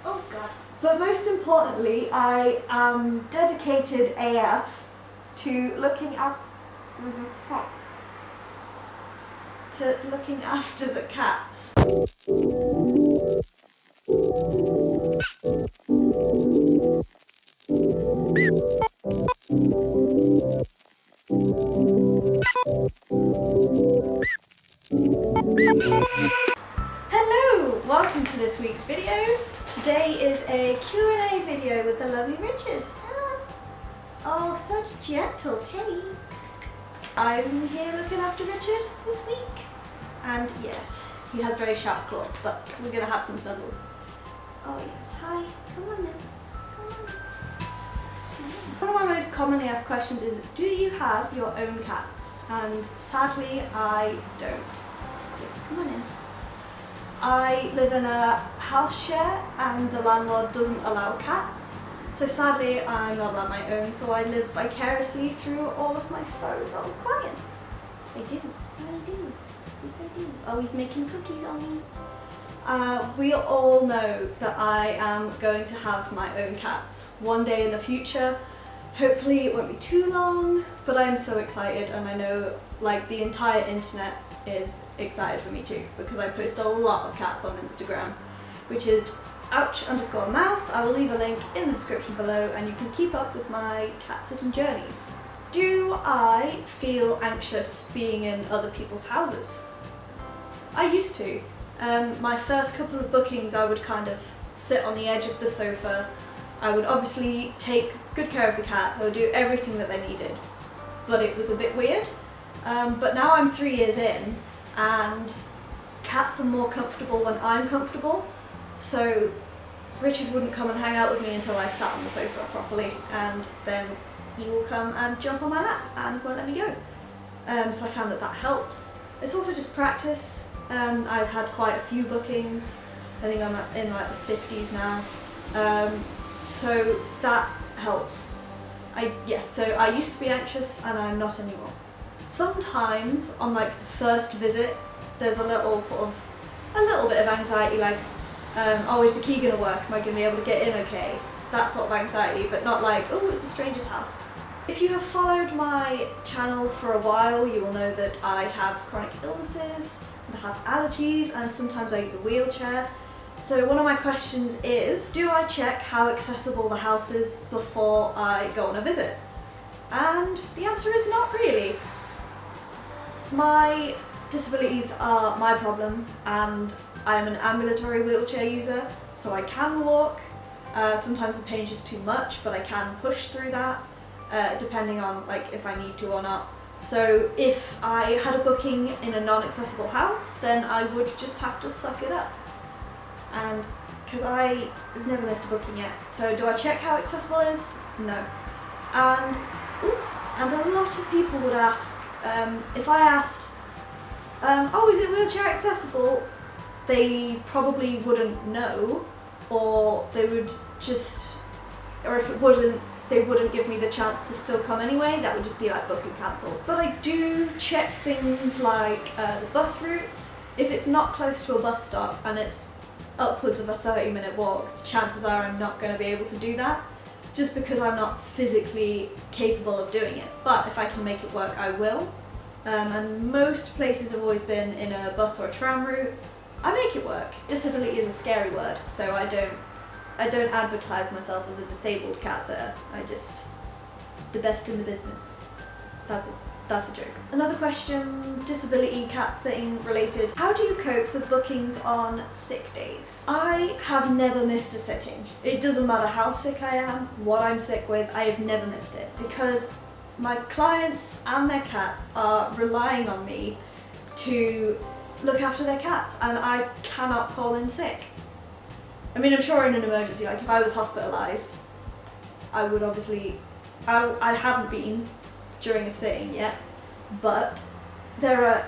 Oh God. But most importantly, I am dedicated AF to looking after the cats. Hello! Welcome to this week's video. Today is a Q&A video with the lovely Richard. Hello. Oh, such gentle takes. I'm here looking after Richard this week. And yes, he has very sharp claws, but we're going to have some snuggles. Oh yes, hi. Come on then. Come on then. One of my most commonly asked questions is, do you have your own cats? And sadly, I don't. Yes, come on in. I live in a house share and the landlord doesn't allow cats. So sadly, I'm not allowed my own, so I live vicariously through all of my faux clients. I do. I do. Yes, I do. Oh, he's making cookies on me. We all know that I am going to have my own cats one day in the future. Hopefully it won't be too long, but I'm so excited, and I know like the entire internet is excited for me too, because I post a lot of cats on Instagram, which is ouch_mouse. I will leave a link in the description below and you can keep up with my cat sitting journeys. Do I feel anxious being in other people's houses? I used to. My first couple of bookings I would kind of sit on the edge of the sofa. I would obviously take good care of the cats, I would do everything that they needed, but it was a bit weird. But now I'm 3 years in and cats are more comfortable when I'm comfortable, so Richard wouldn't come and hang out with me until I sat on the sofa properly, and then he will come and jump on my lap and won't let me go. So I found that helps. It's also just practice. I've had quite a few bookings. I think I'm in like the 50s now. So that helps. So I used to be anxious and I'm not anymore. Sometimes on like the first visit, there's a little bit of anxiety, like, oh, is the key gonna work? Am I gonna be able to get in okay? That sort of anxiety, but not like, oh, it's a stranger's house. If you have followed my channel for a while, you will know that I have chronic illnesses, and I have allergies, and sometimes I use a wheelchair. So one of my questions is, do I check how accessible the house is before I go on a visit? And the answer is not really. My disabilities are my problem, and I'm an ambulatory wheelchair user, so I can walk. Sometimes the pain is just too much, but I can push through that, depending on like if I need to or not. So if I had a booking in a non-accessible house, then I would just have to suck it up. And because I've never missed a booking yet, so do I check how accessible it is? No. And a lot of people would ask, if I asked, oh, is it wheelchair accessible? They probably wouldn't know, or they would just, or if it wouldn't, they wouldn't give me the chance to still come anyway. That would just be like booking cancelled. But I do check things like the bus routes. If it's not close to a bus stop and it's upwards of a 30-minute walk, the chances are I'm not going to be able to do that, just because I'm not physically capable of doing it. But if I can make it work, I will. And most places have always been in a bus or a tram route. I make it work. Disability is a scary word, so I don't advertise myself as a disabled cat sitter. I just, the best in the business. That's a joke. Another question, disability cat sitting related. How do you cope with bookings on sick days? I have never missed a sitting. It doesn't matter how sick I am, what I'm sick with, I have never missed it, because my clients and their cats are relying on me to look after their cats, and I cannot call in sick. I mean, I'm sure in an emergency, like if I was hospitalised, I would obviously, I haven't been during a sitting yet, but there are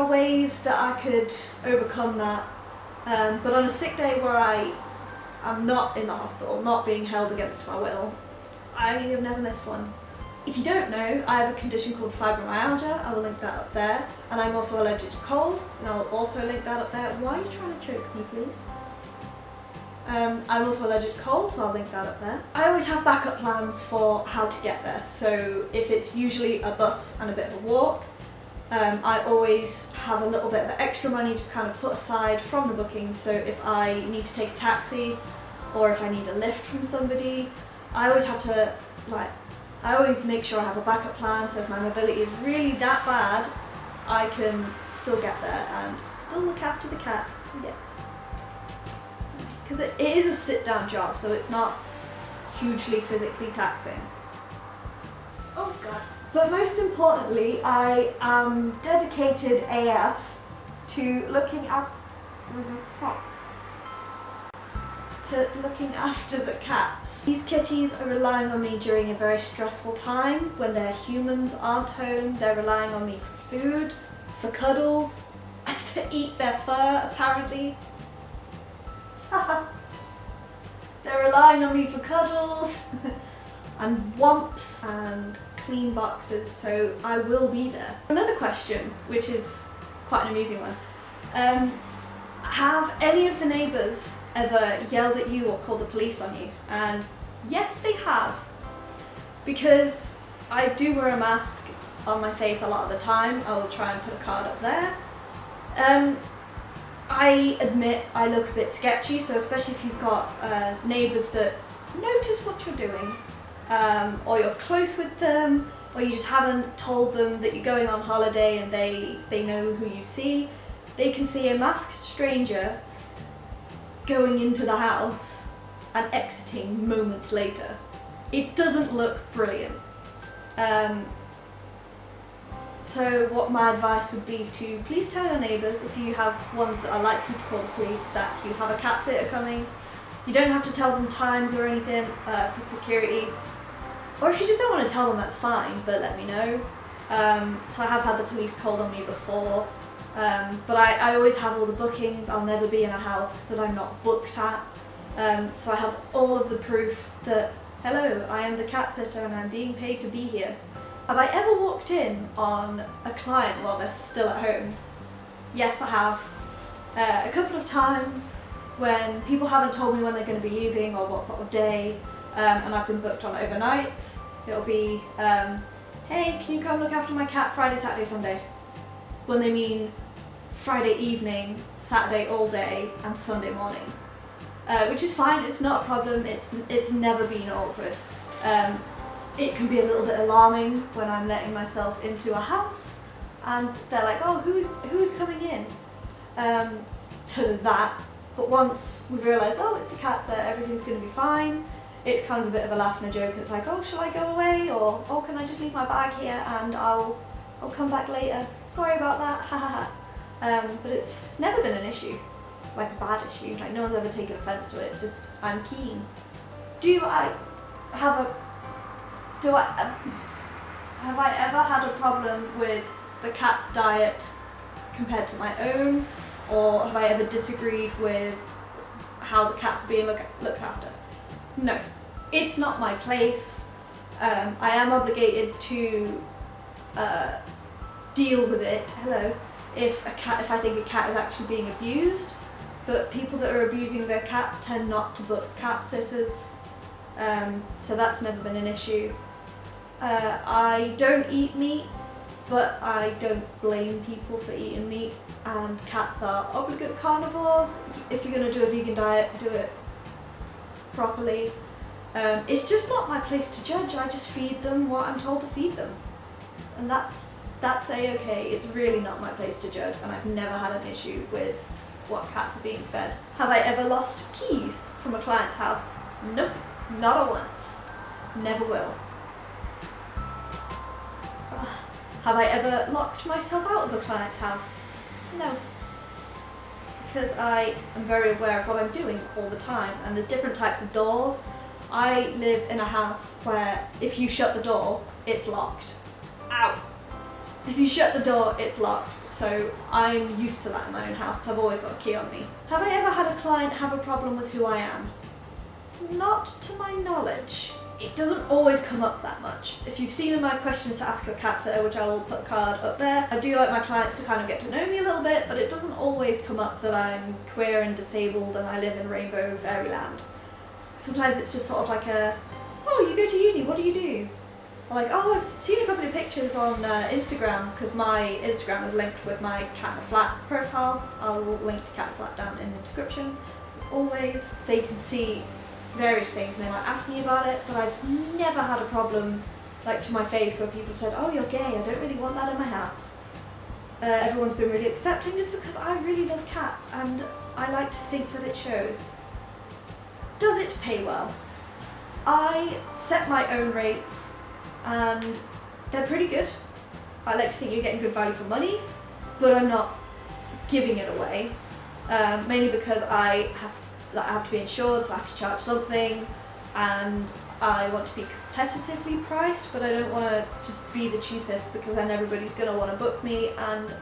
ways that I could overcome that. But on a sick day where I am not in the hospital, not being held against my will, I have never missed one. If you don't know, I have a condition called fibromyalgia. I will link that up there. And I'm also allergic to cold, and I will also link that up there. Why are you trying to choke me, please? I'm also allergic to cold, so I'll link that up there. I always have backup plans for how to get there. So if it's usually a bus and a bit of a walk, I always have a little bit of extra money just kind of put aside from the booking. So if I need to take a taxi or if I need a lift from somebody, I always have to, I always make sure I have a backup plan, so if my mobility is really that bad, I can still get there and still look after the cats, yes. Because it is a sit-down job, so it's not hugely physically taxing. Oh god. But most importantly, I am dedicated AF to looking after the cats. These kitties are relying on me during a very stressful time when their humans aren't home. They're relying on me for food, for cuddles, to eat their fur apparently. They're relying on me for cuddles and womps and clean boxes, so I will be there. Another question, which is quite an amusing one. Have any of the neighbours ever yelled at you or called the police on you? And yes, they have. Because I do wear a mask on my face a lot of the time. I will try and put a card up there. I admit I look a bit sketchy, so especially if you've got neighbours that notice what you're doing, or you're close with them, or you just haven't told them that you're going on holiday and they know who you see. They can see a masked stranger going into the house and exiting moments later. It doesn't look brilliant. So what my advice would be to please tell your neighbours, if you have ones that are likely to call the police, that you have a cat sitter coming. You don't have to tell them times or anything for security. Or if you just don't want to tell them, that's fine, but let me know. So I have had the police called on me before, but I always have all the bookings. I'll never be in a house that I'm not booked at. So I have all of the proof that, hello, I am the cat sitter and I'm being paid to be here. Have I ever walked in on a client while they're still at home? Yes, I have. A couple of times when people haven't told me when they're going to be leaving or what sort of day, and I've been booked on overnights. It'll be, hey, can you come look after my cat Friday, Saturday, Sunday? When they mean Friday evening, Saturday all day, and Sunday morning. Which is fine, it's not a problem, it's never been awkward. It can be a little bit alarming when I'm letting myself into a house and they're like, oh, who's coming in? So there's that. But once we've realised, oh, it's the cat sitter, everything's going to be fine, it's kind of a bit of a laugh and a joke. It's like, oh, shall I go away? Or, oh, can I just leave my bag here and I'll come back later? Sorry about that, ha ha ha. But it's never been an issue, like a bad issue. Like no one's ever taken offence to it, just I'm keen. Have I ever had a problem with the cat's diet compared to my own? Or have I ever disagreed with how the cat's are being looked after? No, it's not my place. I am obligated to deal with it. Hello, if I think a cat is actually being abused, but people that are abusing their cats tend not to book cat sitters, so that's never been an issue. I don't eat meat, but I don't blame people for eating meat, and cats are obligate carnivores. If you're going to do a vegan diet, do it properly. It's just not my place to judge. I just feed them what I'm told to feed them, and that's a-okay. It's really not my place to judge, and I've never had an issue with what cats are being fed. Have I ever lost keys from a client's house? Nope, not a once. Never will. Have I ever locked myself out of a client's house? No. Because I am very aware of what I'm doing all the time, and there's different types of doors. I live in a house where if you shut the door, it's locked. Ow! If you shut the door, it's locked, so I'm used to that in my own house. I've always got a key on me. Have I ever had a client have a problem with who I am? Not to my knowledge. it doesn't always come up that much. If you've seen my questions to ask your cat sitter, which I will put a card up there, I do like my clients to kind of get to know me a little bit, but it doesn't always come up that I'm queer and disabled and I live in Rainbow Fairyland. Sometimes it's just sort of like a, oh, you go to uni, what do you do? Or like, oh, I've seen a couple of pictures on Instagram, because my Instagram is linked with my Cat in a Flat profile. I'll link to Cat in a Flat down in the description. As always, they can see various things and they might ask me about it, but I've never had a problem like to my face where people have said, oh, you're gay, I don't really want that in my house. Everyone's been really accepting just because I really love cats and I like to think that it shows. Does it pay well? I set my own rates and they're pretty good. I like to think you're getting good value for money, but I'm not giving it away, mainly because I have to be insured, so I have to charge something, and I want to be competitively priced, but I don't want to just be the cheapest because then everybody's going to want to book me and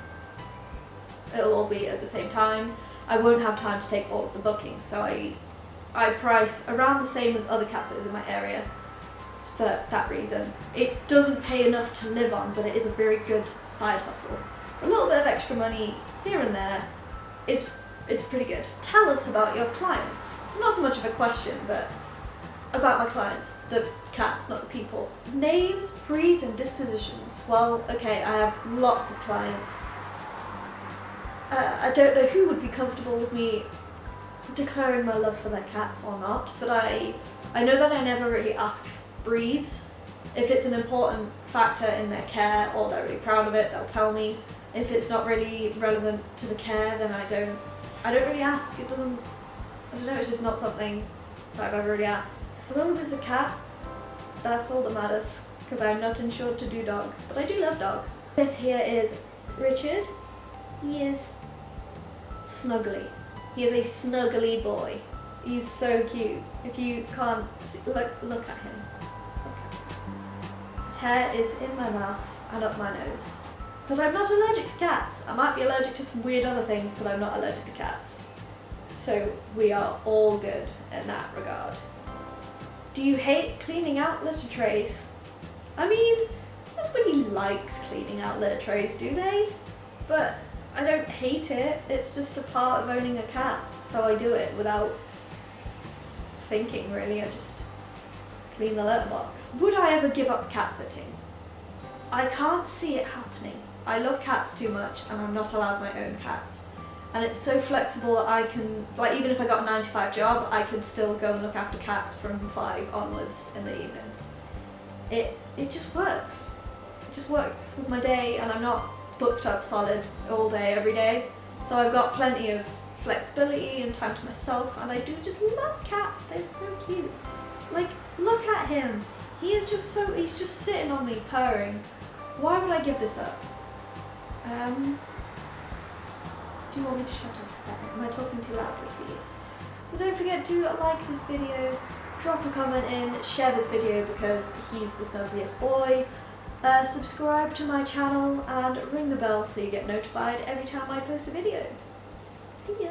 it'll all be at the same time. I won't have time to take all of the bookings, so I price around the same as other cat sitters in my area for that reason. It doesn't pay enough to live on, but it is a very good side hustle. For a little bit of extra money here and there, it's pretty good. Tell us about your clients. It's not so much of a question, but about my clients, the cats, not the people. Names, breeds, and dispositions. Well, okay, I have lots of clients. I don't know who would be comfortable with me declaring my love for their cats or not, but I know that I never really ask breeds. If it's an important factor in their care or they're really proud of it, they'll tell me. If it's not really relevant to the care, then I don't really ask. It doesn't, I don't know, it's just not something that I've ever really asked. As long as it's a cat, that's all that matters, because I'm not insured to do dogs, but I do love dogs. This here is Richard. He is snuggly. He is a snuggly boy. He's so cute. If you can't see, look at him. Look at him. His hair is in my mouth and up my nose. But I'm not allergic to cats. I might be allergic to some weird other things, but I'm not allergic to cats. So we are all good in that regard. Do you hate cleaning out litter trays? I mean, nobody likes cleaning out litter trays, do they? But I don't hate it. It's just a part of owning a cat. So I do it without thinking, really. I just clean the litter box. Would I ever give up cat sitting? I can't see it happening. I love cats too much and I'm not allowed my own cats. And it's so flexible that I can, like, even if I got a 9-to-5 job, I can still go and look after cats from 5 onwards in the evenings. It just works. It just works with my day and I'm not booked up solid all day, every day. So I've got plenty of flexibility and time to myself, and I do just love cats. They're so cute. Like, look at him. He's just sitting on me purring. Why would I give this up? Do you want me to shut up a second? Am I talking too loudly for you? So don't forget to like this video, drop a comment in, share this video because he's the snuggliest boy. Subscribe to my channel and ring the bell so you get notified every time I post a video. See ya!